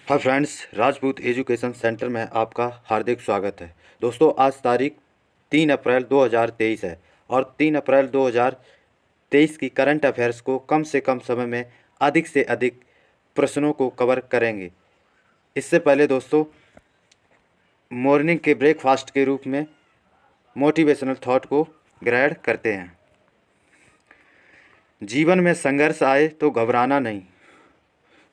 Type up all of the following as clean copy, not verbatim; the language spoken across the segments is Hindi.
Hi friends, Rajput education centre में आपका हार्दिक स्वागत है। दोस्तों, आज तारीख 3 अप्रैल 2023 है और 3 अप्रैल 2023 की करंट अफेयर्स को कम से कम समय में अधिक से अधिक प्रश्नों को कवर करेंगे। इससे पहले दोस्तों, मॉर्निंग के ब्रेकफास्ट के रूप में मोटिवेशनल थॉट को ग्रहण करते हैं। जीवन में संघर्ष आए तो घबराना नहीं।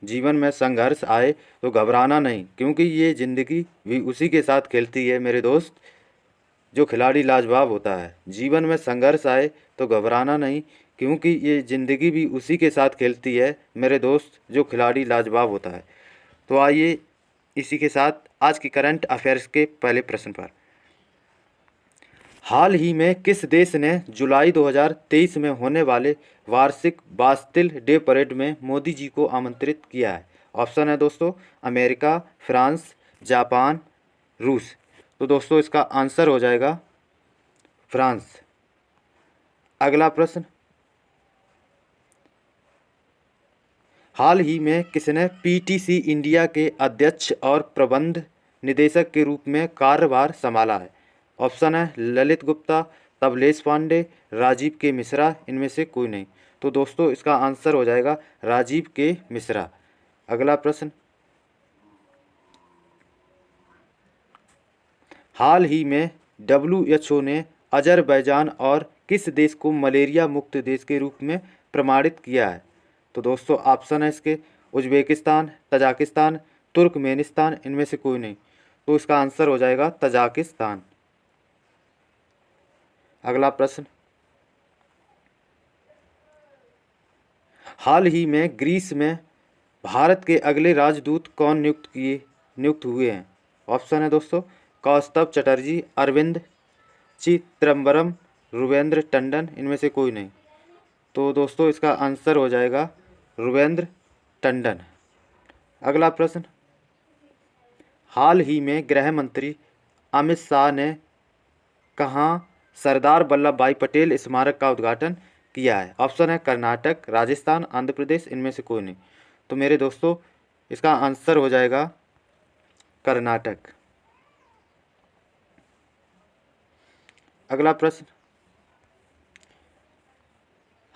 जीवन में संघर्ष आए तो घबराना नहीं, क्योंकि ये ज़िंदगी भी उसी के साथ खेलती है मेरे दोस्त, जो खिलाड़ी लाजवाब होता है। जीवन में संघर्ष आए तो घबराना नहीं, क्योंकि ये ज़िंदगी भी उसी के साथ खेलती है मेरे दोस्त, जो खिलाड़ी लाजवाब होता है। तो आइए इसी के साथ आज की करंट अफेयर्स के पहले प्रश्न पर। हाल ही में किस देश ने जुलाई 2023 में होने वाले वार्षिक बास्तिल डे परेड में मोदी जी को आमंत्रित किया है? ऑप्शन है दोस्तों अमेरिका, फ्रांस, जापान, रूस। तो दोस्तों इसका आंसर हो जाएगा फ्रांस। अगला प्रश्न, हाल ही में किसने पीटीसी इंडिया के अध्यक्ष और प्रबंध निदेशक के रूप में कार्यभार संभाला है? ऑप्शन है ललित गुप्ता, तबलेश पांडे, राजीव के मिश्रा, इनमें से कोई नहीं। तो दोस्तों इसका आंसर हो जाएगा राजीव के मिश्रा। अगला प्रश्न, हाल ही में WHO ने अजरबैजान और किस देश को मलेरिया मुक्त देश के रूप में प्रमाणित किया है? तो दोस्तों ऑप्शन है इसके उज्बेकिस्तान, तजाकिस्तान, तुर्कमेनिस्तान, इनमें से कोई नहीं। तो इसका आंसर हो जाएगा तजाकिस्तान। अगला प्रश्न, हाल ही में ग्रीस में भारत के अगले राजदूत कौन नियुक्त हुए हैं? ऑप्शन है दोस्तों कौस्तभ चटर्जी, अरविंद चिदम्बरम, रुवेंद्र टंडन, इनमें से कोई नहीं। तो दोस्तों इसका आंसर हो जाएगा रुवेंद्र टंडन। अगला प्रश्न, हाल ही में गृह मंत्री अमित शाह ने कहाँ सरदार वल्लभ भाई पटेल स्मारक का उद्घाटन किया है? ऑप्शन है कर्नाटक, राजस्थान, आंध्र प्रदेश, इनमें से कोई नहीं। तो मेरे दोस्तों इसका आंसर हो जाएगा कर्नाटक। अगला प्रश्न,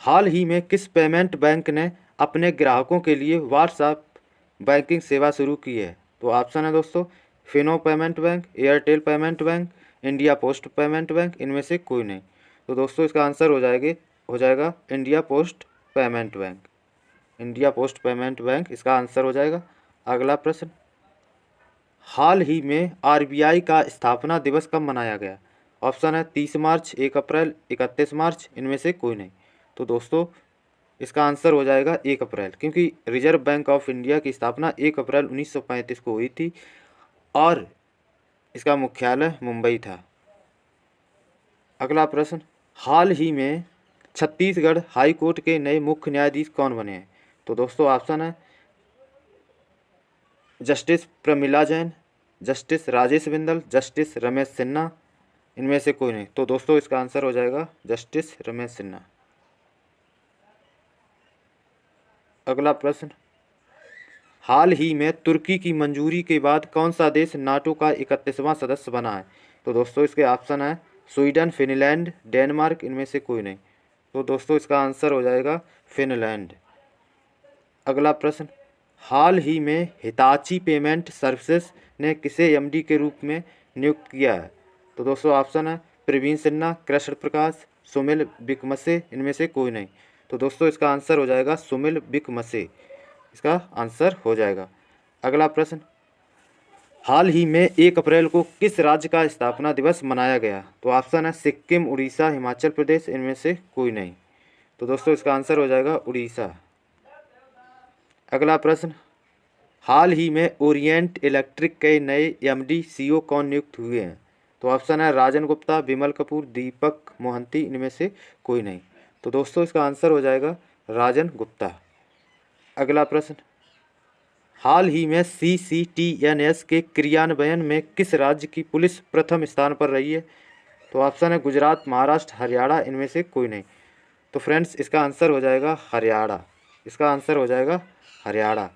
हाल ही में किस पेमेंट बैंक ने अपने ग्राहकों के लिए व्हाट्सएप बैंकिंग सेवा शुरू की है? तो ऑप्शन है दोस्तों Fino payment bank, Airtel payment bank, India post payment bank, इनमें से कोई नहीं। तो दोस्तों इसका आंसर हो जाएगा India post payment bank. India post payment bank इसका आंसर हो जाएगा। अगला प्रश्न, हाल ही में RBI का स्थापना दिवस कब मनाया गया? ऑप्शन है 30 मार्च, 1 अप्रैल, 31 मार्च, इनमें से कोई नहीं। तो दोस्तों इसका आंसर हो जाएगा 1 अप्रैल, क्योंकि रिजर्व बैंक ऑफ इंडिया की स्थापना 1 अप्रैल 1935 को हुई थी और इसका मुख्यालय मुंबई था। अगला प्रश्न, हाल ही में छत्तीसगढ़ हाई कोर्ट के नए मुख्य न्यायाधीश कौन बने हैं? तो दोस्तों ऑप्शन है justice Pramila Jain, justice Rajesh Bindal, justice Ramesh Sinha, इनमें से कोई नहीं। तो दोस्तों इसका आंसर हो जाएगा जस्टिस रमेश सिन्हा। अगला प्रश्न, हाल ही में तुर्की की मंजूरी के बाद कौन सा देश नाटो का 31वां सदस्य बना है? तो दोस्तों इसके ऑप्शन है स्वीडन, फिनलैंड, डेनमार्क, इनमें से कोई नहीं। तो दोस्तों इसका आंसर हो जाएगा फिनलैंड। अगला प्रश्न, हाल ही में हिताची पेमेंट सर्विसेज ने किसे MD के रूप में नियुक्त किया है? तो दोस्तों ऑप्शन है प्रवीण सिन्हा, कृष्ण प्रकाश, सुमिल बिकमसे, इनमें से कोई नहीं। तो दोस्तों इसका आंसर हो जाएगा सुमिल बिकमसे। इसका आंसर हो जाएगा। अगला प्रश्न, हाल ही में 1 अप्रैल को किस राज्य का स्थापना दिवस मनाया गया? तो ऑप्शन है सिक्किम, उड़ीसा, हिमाचल प्रदेश, इनमें से कोई नहीं। तो दोस्तों इसका आंसर हो जाएगा उड़ीसा। अगला प्रश्न, हाल ही में ओरिएंट इलेक्ट्रिक के नए MD CEO कौन नियुक्त हुए हैं? तो ऑप्शन है राजन गुप्ता, विमल कपूर, दीपक मोहंती, इनमें से कोई नहीं। तो दोस्तों इसका आंसर हो जाएगा राजन गुप्ता। अगला प्रश्न, हाल ही में CCTNS के क्रियान्वयन में किस राज्य की पुलिस प्रथम स्थान पर रही है? तो ऑप्शन है गुजरात, महाराष्ट्र, हरियाणा, इनमें से कोई नहीं। तो फ्रेंड्स इसका आंसर हो जाएगा हरियाणा। इसका आंसर हो जाएगा हरियाणा।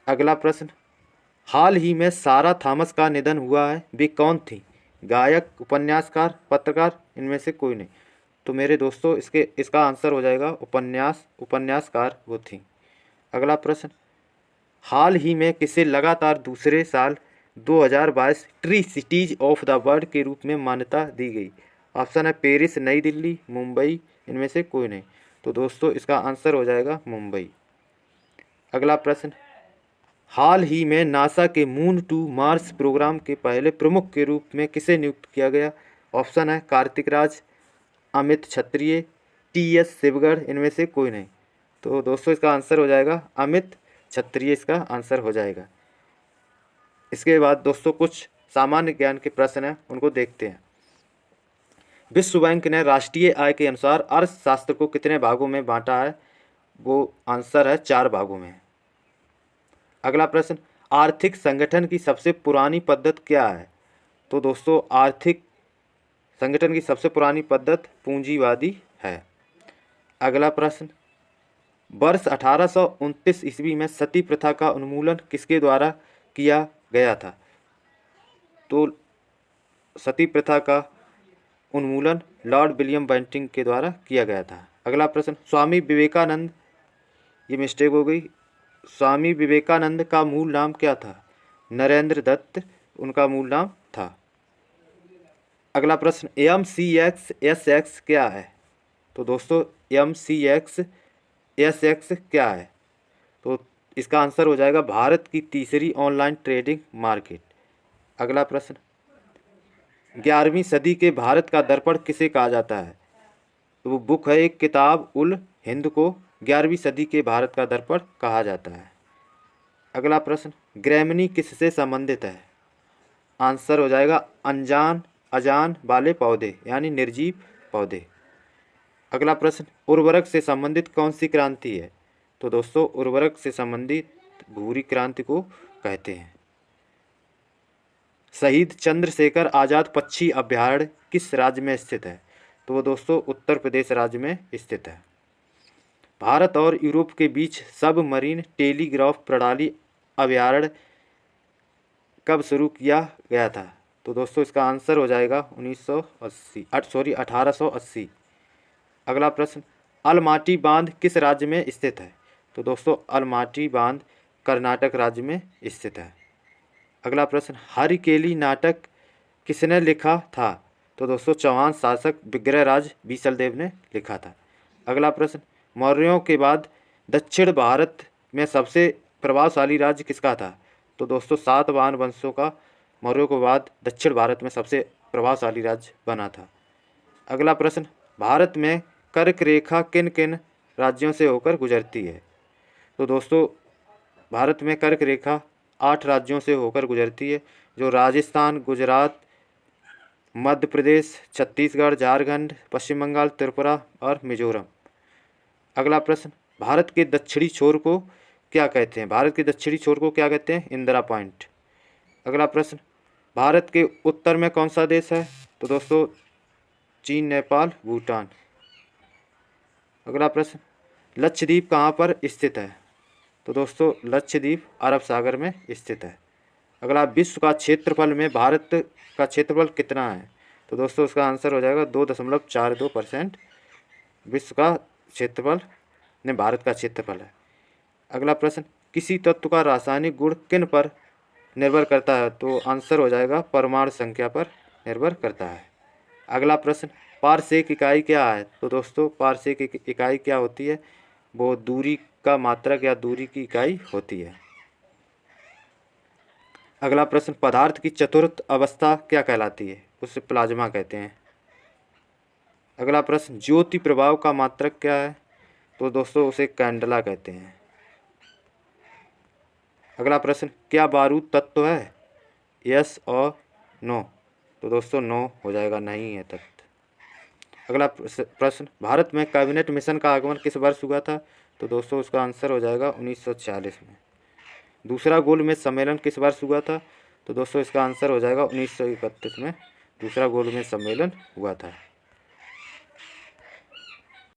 अगला प्रश्न, हाल ही में सारा थॉमस का निधन हुआ है, वे कौन थी? गायक, उपन्यासकार, पत्रकार, इनमें से कोई नहीं। तो मेरे दोस्तों इसका आंसर हो जाएगा उपन्यासकार वो थी। अगला प्रश्न, हाल ही में किसे लगातार दूसरे साल 2022 tree cities of the world के रूप में मान्यता दी गई? ऑप्शन है पेरिस, नई दिल्ली, मुंबई, इनमें से कोई नहीं। तो दोस्तों इसका आंसर हो जाएगा मुंबई। अगला प्रश्न, हाल ही में नासा के मून टू मार्स प्रोग्राम के पहले प्रमुख के रूप में किसे नियुक्त किया गया? ऑप्शन है कार्तिक राज, अमित क्षत्रिय, टी.एस. शिवगढ़, इनमें से कोई नहीं। तो दोस्तों इसका आंसर हो जाएगा अमित क्षत्रिय, इसका आंसर हो जाएगा। इसके बाद दोस्तों कुछ सामान्य ज्ञान के प्रश्न हैं, उनको देखते हैं। विश्व बैंक ने राष्ट्रीय आय के अनुसार अर्थशास्त्र को कितने भागों में बांटा है? वो आंसर है 4 भागों में। अगला प्रश्न, आर्थिक संगठन की सबसे पुरानी पद्धति क्या है? तो दोस्तों आर्थिक संगठन की सबसे पुरानी पद्धति पूंजीवादी है। अगला प्रश्न, वर्ष 1829 ईस्वी में सती प्रथा का उन्मूलन किसके द्वारा किया गया था? तो सती प्रथा का उन्मूलन लॉर्ड विलियम बेंटिंक के द्वारा किया गया था। अगला प्रश्न, स्वामी विवेकानंद, ये मिस्टेक हो गई, स्वामी विवेकानंद का मूल नाम क्या था? नरेंद्र दत्त उनका मूल नाम था। अगला प्रश्न, MCX क्या है? तो दोस्तों MCX क्या है? तो इसका आंसर हो जाएगा भारत की तीसरी ऑनलाइन ट्रेडिंग मार्केट। अगला प्रश्न, 11वीं सदी के भारत का दर्पण किसे कहा जाता है? तो वो बुक है एक किताब उल हिंद को 11वीं सदी के भारत का दर्पण कहा जाता है। अगला प्रश्न, ग्रैमनी किससे संबंधित है? आंसर हो जाएगा अजान वाले पौधे यानी निर्जीव पौधे। अगला प्रश्न, उर्वरक से संबंधित कौन सी क्रांति है? तो दोस्तों उर्वरक से संबंधित भूरी क्रांति को कहते हैं। शहीद चंद्रशेखर आज़ाद पक्षी अभयारण्य किस राज्य में स्थित है? तो वो दोस्तों उत्तर प्रदेश राज्य में स्थित है। भारत और यूरोप के बीच सबमरीन टेलीग्राफ प्रणाली अभयारण्य कब शुरू किया गया था? तो दोस्तों इसका आंसर हो जाएगा 1880। अगला प्रश्न, अलमाटी बांध किस राज्य में स्थित है? तो दोस्तों अलमाटी बांध कर्नाटक राज्य में स्थित है। अगला प्रश्न, हरिकेली नाटक किसने लिखा था? तो दोस्तों चौहान शासक विग्रहराज बीसलदेव ने लिखा था। अगला प्रश्न, मौर्यों के बाद दक्षिण भारत में सबसे प्रभावशाली राज्य किसका था? तो दोस्तों सातवाहन वंशों का मौर्यों के बाद दक्षिण भारत में सबसे प्रभावशाली राज्य बना था। अगला प्रश्न, भारत में कर्क रेखा किन किन राज्यों से होकर गुजरती है? तो दोस्तों भारत में कर्क रेखा 8 राज्यों से होकर गुजरती है, जो राजस्थान, गुजरात, मध्य प्रदेश, छत्तीसगढ़, झारखंड, पश्चिम बंगाल, त्रिपुरा और मिजोरम। अगला प्रश्न, भारत के दक्षिणी छोर को क्या कहते हैं? भारत के दक्षिणी छोर को क्या कहते हैं? इंदिरा पॉइंट। अगला प्रश्न, भारत के उत्तर में कौन सा देश है? तो दोस्तों चीन, नेपाल, भूटान। अगला प्रश्न, लक्षद्वीप कहाँ पर स्थित है? तो दोस्तों लक्षद्वीप अरब सागर में स्थित है। अगला, विश्व का क्षेत्रफल में भारत का क्षेत्रफल कितना है? तो दोस्तों उसका आंसर हो जाएगा 2.42% विश्व का क्षेत्रफल ने भारत का क्षेत्रफल है। अगला प्रश्न, किसी तत्व का रासायनिक गुण किन पर निर्भर करता है? तो आंसर हो जाएगा परमाणु संख्या पर निर्भर करता है। अगला प्रश्न, पारसेक इकाई क्या है? तो दोस्तों पारसेक इकाई क्या होती है? वो दूरी का मात्रक या दूरी की इकाई होती है। अगला प्रश्न, पदार्थ की चतुर्थ अवस्था क्या कहलाती है? उसे प्लाज्मा कहते हैं। अगला प्रश्न, ज्योति प्रभाव का मात्रक क्या है? तो दोस्तों उसे कैंडला कहते हैं। अगला प्रश्न, क्या बारूद तत्व है? यस और नो? तो दोस्तों नो हो जाएगा, नहीं है तत्व। अगला प्रश्न, भारत में कैबिनेट मिशन का आगमन किस वर्ष हुआ था? तो दोस्तों उसका आंसर हो जाएगा 1946 में। दूसरा गोलमेज सम्मेलन किस वर्ष हुआ था? तो दोस्तों इसका आंसर हो जाएगा 1931 में दूसरा गोलमेज सम्मेलन हुआ था।